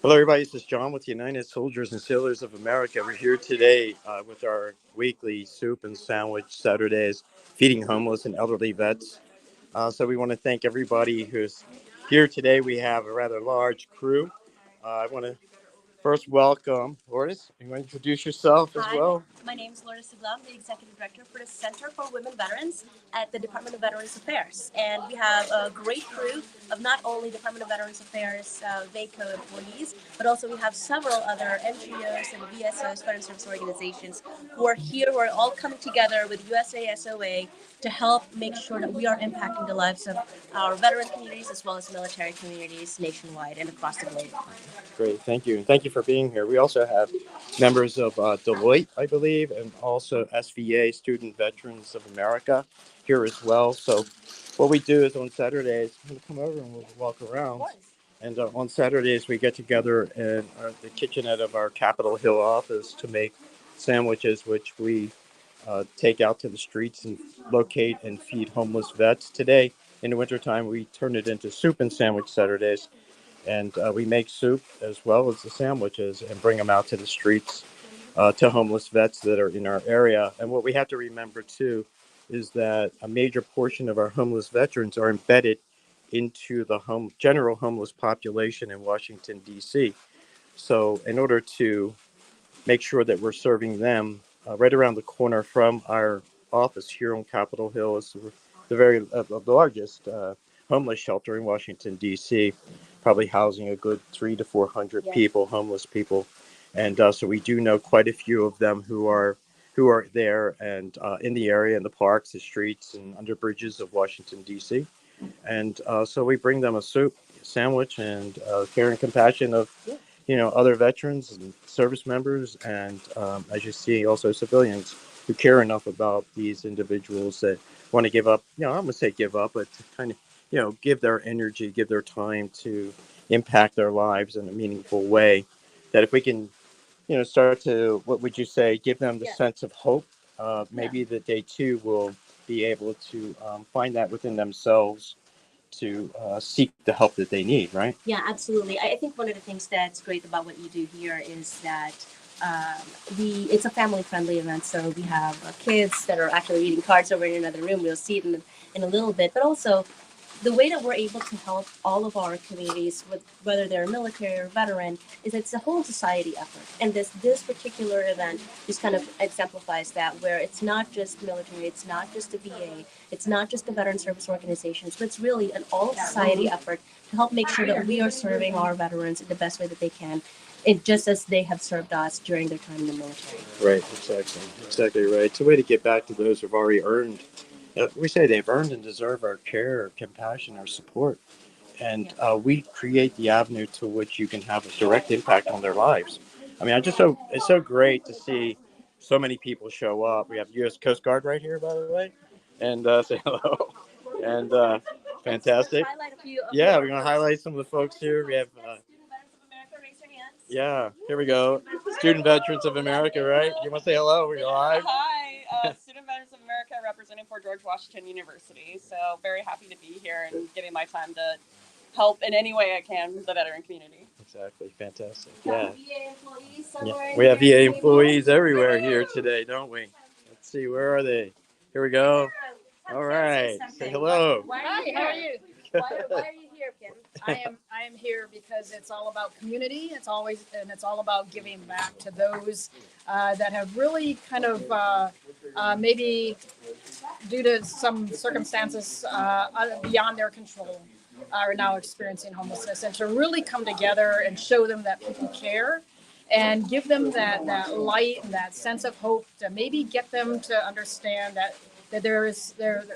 Hello, everybody. This is John with the United Soldiers and Sailors of America. We're here today with our weekly soup and sandwich Saturdays, feeding homeless and elderly vets. So we want to thank everybody who's here today. We have a rather large crew. I want to first welcome Lourdes. You want to introduce yourself as well? My name is Lourdes Sigla. I'm the Executive Director for the Center for Women Veterans at the Department of Veterans Affairs. And we have a great crew of not only Department of Veterans Affairs VACO employees, but also we have several other NGOs and VSOs, Veteran Service Organizations, who are here, who are all coming together with USASOA to help make sure that we are impacting the lives of our veteran communities as well as military communities nationwide and across the globe. Great, thank you. And thank you for being here. We also have members of Deloitte, I believe, and also SVA, Student Veterans of America, here as well. So what we do is on Saturdays, we'll come over and we'll walk around. And on Saturdays, we get together in the kitchenette of our Capitol Hill office to make sandwiches, which we take out to the streets and locate and feed homeless vets. Today, in the wintertime, we turn it into soup and sandwich Saturdays. And we make soup as well as the sandwiches and bring them out to the streets to homeless vets that are in our area. And what we have to remember, too, is that a major portion of our homeless veterans are embedded into the general homeless population in Washington, D.C. So in order to make sure that we're serving them right around the corner from our office here on Capitol Hill is the largest homeless shelter in Washington, D.C., probably housing a good 300 to 400 people, homeless people. And so we do know quite a few of them who are there and in the area, in the parks, the streets, and under bridges of Washington, D.C. And so we bring them a soup, sandwich, and care and compassion of other veterans and service members, and as you see, also civilians who care enough about these individuals that want to give up. I'm going to say give up, but to kind of, give their energy, give their time to impact their lives in a meaningful way. That if we can, start to, what would you say, give them the sense of hope, maybe that they too will be able to find that within themselves to seek the help that they need, right? Yeah, absolutely. I think one of the things that's great about what you do here is that it's a family-friendly event. So we have kids that are actually reading cards over in another room. We'll see it in a little bit. But also, the way that we're able to help all of our communities, with whether they're military or veteran, is it's a whole society effort. And this particular event just kind of exemplifies that, where it's not just military, it's not just the VA, it's not just the veteran service organizations, but it's really an all-society effort to help make sure that we are serving our veterans in the best way that they can, just as they have served us during their time in the military. Right, exactly right. It's a way to get back to those who've already earned. We say they've earned and deserve our care, our compassion, our support. And we create the avenue to which you can have a direct impact on their lives. I mean, it's so great to see so many people show up. We have U.S. Coast Guard right here, by the way, and say hello. And fantastic. Yeah, we're going to highlight some of the folks here. We have, here we go. Student Veterans of America, right? You want to say hello? We're live. Hi, Student Veterans of America, representing for George Washington University. So very happy to be here and giving my time to help in any way I can the veteran community. Exactly, fantastic. Yeah. We have VA employees everywhere here today, don't we? Let's see, where are they? Here we go. All right, say hello. Hi, how are you? Why are you here, Kim? I am here because it's all about community. It's all about giving back to those that have really kind of maybe due to some circumstances beyond their control are now experiencing homelessness, and to really come together and show them that people care and give them that light and that sense of hope, to maybe get them to understand that there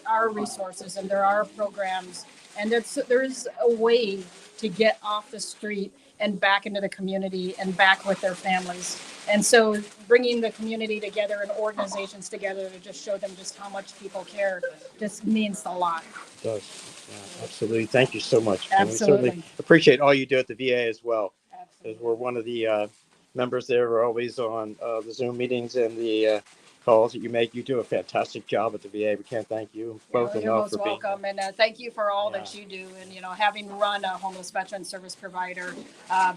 are resources and there are programs, and there's a way to get off the street and back into the community and back with their families. And so bringing the community together and organizations together to just show them just how much people care just means a lot. It does. Yeah, absolutely. Thank you so much. Absolutely. And we certainly appreciate all you do at the VA as well. Absolutely. Because we're one of the members there. We're always on the Zoom meetings and the calls that you make. You do a fantastic job at the VA. We can't thank you both You're enough most for being welcome, and thank you for all Yeah. that you do. And having run a homeless veteran service provider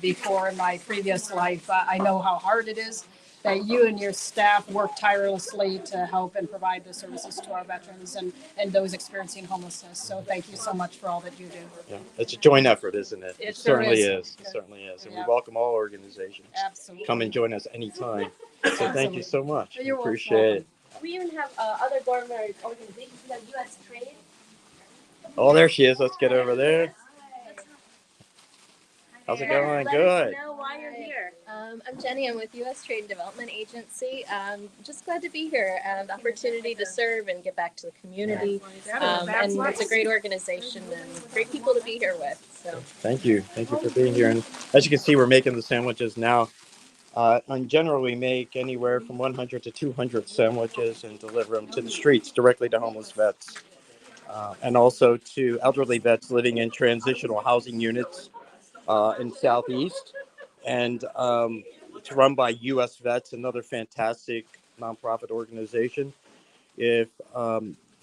before in my previous life, I know how hard it is that you and your staff work tirelessly to help and provide the services to our veterans and those experiencing homelessness. So thank you so much for all that you do. Yeah, it's a joint effort, isn't it? It sure certainly is. is. It certainly is. And Yeah. we welcome all organizations. Absolutely. Come and join us anytime. So thank you so much. You're most Appreciate welcome. it. We even have other government organizations. We have U.S. Trade. Oh, there she is. Let's get over there. How's it Let going? us Good. know why you're here. I'm Jenny. I'm with U.S. Trade and Development Agency. Just glad to be here and the opportunity to serve and give back to the community. And it's a great organization and great people to be here with. So Thank you. Thank you for being here. And as you can see, we're making the sandwiches now. In general, we make anywhere from 100 to 200 sandwiches and deliver them to the streets directly to homeless vets. And also to elderly vets living in transitional housing units in Southeast. And it's run by U.S. Vets, another fantastic nonprofit organization. If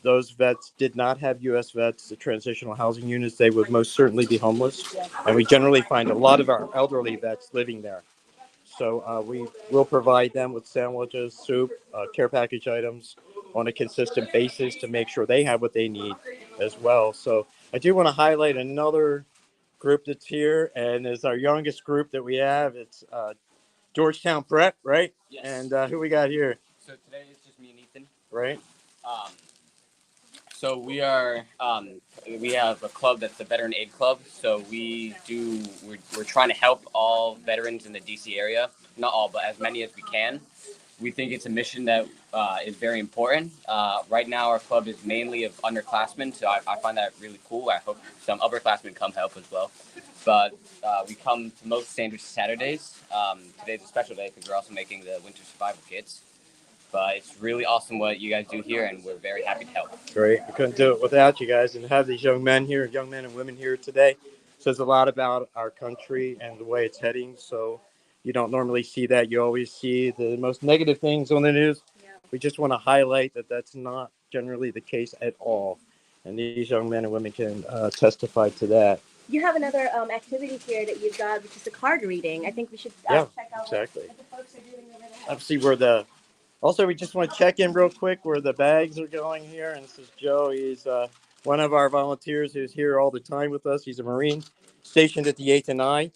those vets did not have U.S. Vets, the transitional housing units, they would most certainly be homeless. And we generally find a lot of our elderly vets living there. So we will provide them with sandwiches, soup, care package items on a consistent basis to make sure they have what they need as well. So I do want to highlight another group that's here, and is our youngest group that we have. It's Georgetown Prep, right? Yes. And who we got here? So today it's just me and Ethan. Right. So we are we have a club that's the Veteran Aid Club. So we're trying to help all veterans in the DC area. Not all, but as many as we can. We think it's a mission that is very important. Right now, our club is mainly of underclassmen, so I find that really cool. I hope some upperclassmen come help as well. But we come to most Sandwich Saturdays. Today's a special day because we're also making the winter survival kits. But it's really awesome what you guys do here, and we're very happy to help. Great. We couldn't do it without you guys. And have these young men and women here today says a lot about our country and the way it's heading. So you don't normally see that. You always see the most negative things on the news. We just want to highlight that that's not generally the case at all. And these young men and women can testify to that. You have another activity here that you've got, which is the card reading. I think we should Yeah, check out exactly. what the folks are doing over there. Let's see where the. Also, we just want to check in real quick where the bags are going here. And this is Joe. He's one of our volunteers who's here all the time with us. He's a Marine stationed at the 8th and I.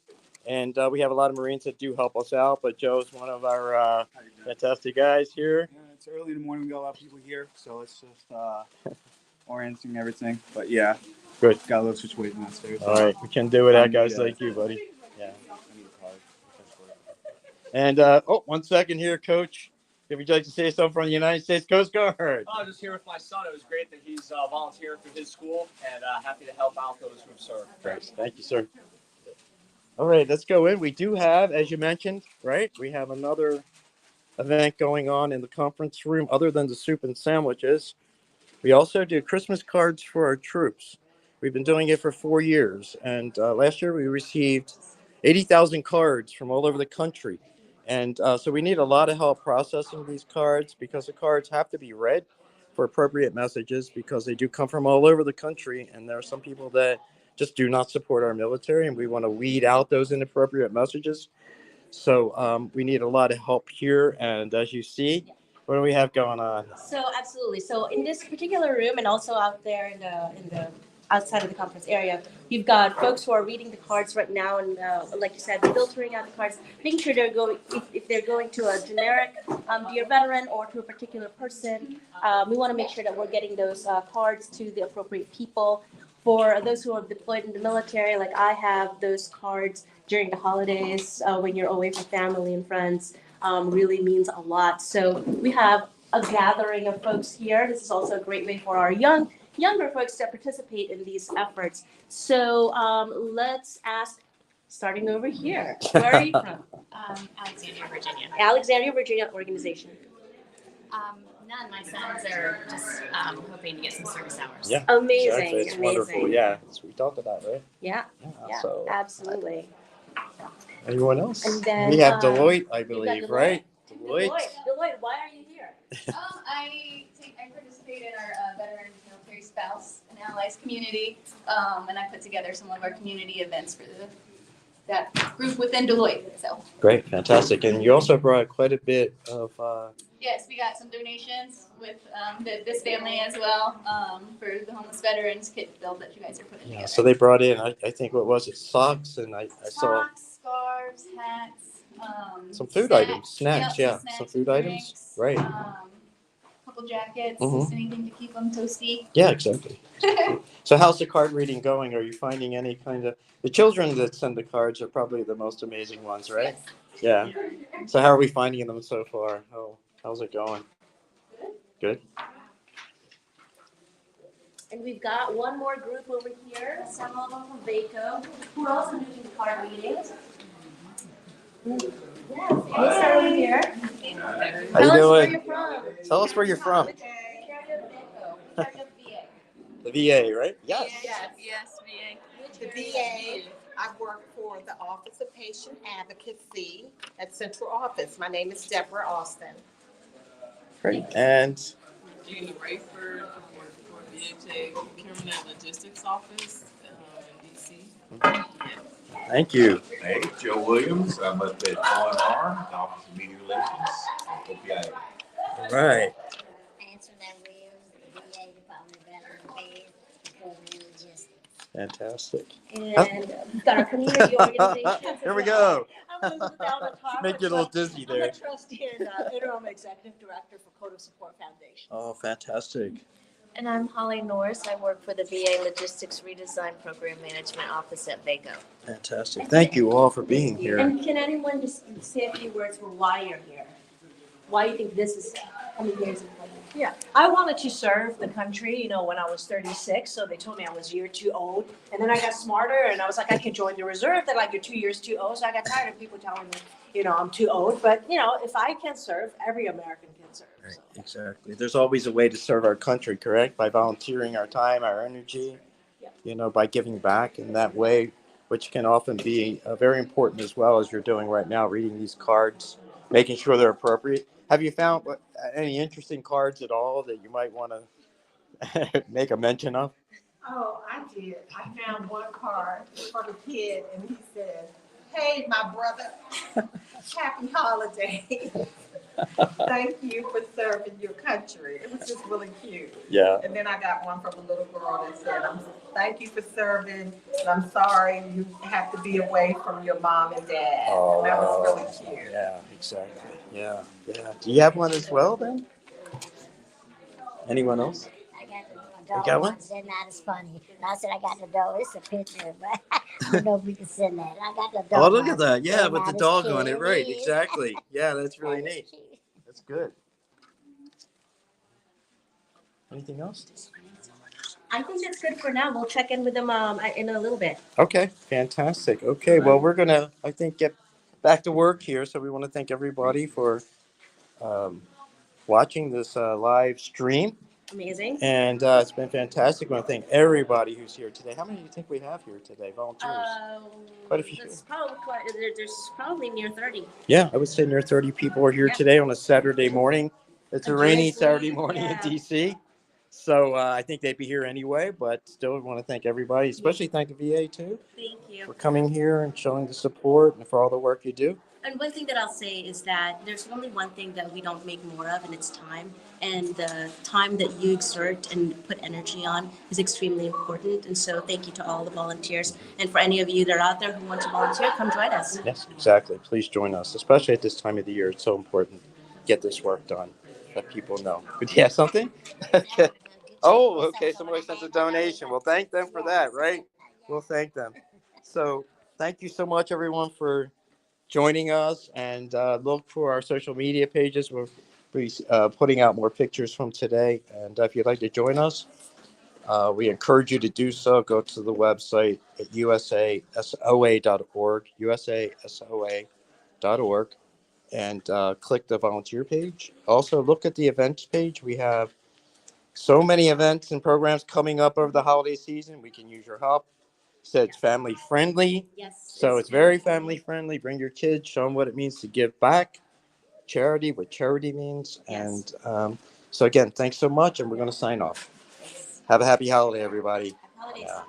And we have a lot of Marines that do help us out. But Joe's one of our fantastic guys here. Yeah, it's early in the morning. We got a lot of people here. So it's just orienting everything. But yeah, Good. got a little situation downstairs. All right. We can do without guys like you, buddy. Yeah. I need a card. And, 1 second here, Coach. If you'd like to say something from the United States Coast Guard. I'm just here with my son. It was great that he's volunteering for his school, and happy to help out those who've served. Thanks. Thank you, sir. All right, let's go in. We do have, as you mentioned, right, we have another event going on in the conference room other than the soup and sandwiches. We also do Christmas cards for our troops. We've been doing it for 4 years, and last year we received 80,000 cards from all over the country. And so we need a lot of help processing these cards because the cards have to be read for appropriate messages because they do come from all over the country. And there are some people that just do not support our military, and we want to weed out those inappropriate messages. So we need a lot of help here. And as you see, what do we have going on? So absolutely. So in this particular room, and also out there in the outside of the conference area, you've got folks who are reading the cards right now, and like you said, filtering out the cards, making sure they're going. If they're going to a generic dear veteran or to a particular person, we want to make sure that we're getting those cards to the appropriate people. For those who are deployed in the military, like I have those cards during the holidays when you're away from family and friends, really means a lot. So we have a gathering of folks here. This is also a great way for our younger folks to participate in these efforts. So let's ask, starting over here, where are you from? Alexandria, Virginia. Alexandria, Virginia organization. None. My sons are just hoping to get some service hours. Yeah, Amazing, exactly. It's amazing. wonderful. Yeah, that's what we talked about, right? Yeah, yeah, So absolutely. anyone else? And then, we have Deloitte, I got believe, Deloitte. right? Deloitte, why are you here? I participate in our veteran military spouse and allies community, and I put together some of our community events for that group within Deloitte. So Great, fantastic. And you also brought quite a bit of. yes, we got some donations with this family as well for the homeless veterans kit build that you guys are putting Yeah, together. so they brought in, I think, what was it, socks, and I saw Socks, scarves, hats, some food items, snacks, yep, yeah, snacks some and food items, drinks, right? Couple jackets, Mhm. just anything to keep them toasty. Yeah, exactly. So how's the card reading going? Are you finding any kind of, the children that send the cards are probably the most amazing ones, right? Yes. Yeah. So how are we finding them so far? How's it going? Good. And we've got one more group over here, some of them from Vaco, who are also doing card readings. Yeah, we'll start over here. How you Tell us where doing? you're from. Tell us where you're from. The VA, right? Yes. Yes, VA. The VA, I work for the Office of Patient Advocacy at Central Office. My name is Deborah Austin. Great. And Jeannie Rayford, for VHA Procurement and Logistics Office in DC. thank you. Hey, Joe Williams. I'm up at OMR, the Office of Media Relations. Hope you have it. All right. Antoinette Williams, VA Department of Veterans Affairs, Procurement and Logistics. Fantastic. And we've got our community organizations. Here we go. I'm Elizabeth Albert Harper. Make you a little dizzy I'm there. a trustee and interim executive director for Code of Support Foundation. Oh, fantastic. And I'm Holly Norris. I work for the VA Logistics Redesign Program Management Office at Vaco. Fantastic. Thank you all for being here. And can anyone just say a few words for why you're here? Why you think this is coming here is important? Yeah, I wanted to serve the country, when I was 36, so they told me I was a year too old. And then I got smarter and I was like, I can join the reserve. They're like, you're 2 years too old. So I got tired of people telling me, I'm too old. But, if I can serve, every American can serve. Right, So. exactly. There's always a way to serve our country, correct? By volunteering our time, our energy, by giving back in that way, which can often be very important as well as you're doing right now, reading these cards, making sure they're appropriate. Have you found any interesting cards at all that you might want to make a mention of? Oh, I did. I found one card for the kid and he said, "Hey, my brother, happy holidays. Thank you for serving your country." It was just really cute. Yeah. And then I got one from a little girl that said, "Thank you for serving, and I'm sorry you have to be away from your mom and dad." Oh, and that was really cute. Yeah, exactly. Yeah. Do you have one as well then? Anyone else? I got the You got dog one? one said not as funny. And I said I got the dog. It's a picture, but I don't know if we can send that. I got the dog. Oh, look at one. that. Yeah, They're with the not as dog cute. on it. Right, exactly. Yeah, that's really That is neat. cute. That's good. Anything else? I think that's good for now. We'll check in with them in a little bit. Okay, fantastic. Okay, well, we're going to, I think, get back to work here. So we want to thank everybody for watching this live stream. Amazing. And it's been fantastic. I want to thank everybody who's here today. How many do you think we have here today, volunteers? Quite a few. There's probably near 30. Yeah, I would say near 30 people are here today on a Saturday morning. It's a rainy Saturday morning in DC. So I think they'd be here anyway, but still want to thank everybody, especially thank the VA too. Thank you. For coming here and showing the support and for all the work you do. And one thing that I'll say is that there's only one thing that we don't make more of, and it's time. And the time that you exert and put energy on is extremely important. And so thank you to all the volunteers. And for any of you that are out there who want to volunteer, come join us. Yes, exactly. Please join us, especially at this time of the year. It's so important to get this work done, let people know. But yeah, something? Okay. Oh, okay. Somebody sent a donation. Well, thank them for that, right? We'll thank them. So thank you so much, everyone, for joining us, and look for our social media pages. We'll be putting out more pictures from today. And if you'd like to join us, we encourage you to do so. Go to the website at usasoa.org, usasoa.org, and click the volunteer page. Also, look at the events page. We have so many events and programs coming up over the holiday season. We can use your help. Said it's family friendly. Yes. So it's very family friendly. Bring your kids, show them what it means to give back. charity, what charity means. Yes. And so again, thanks so much, and we're going to sign off. Have a happy holiday, everybody. Holidays. Yeah.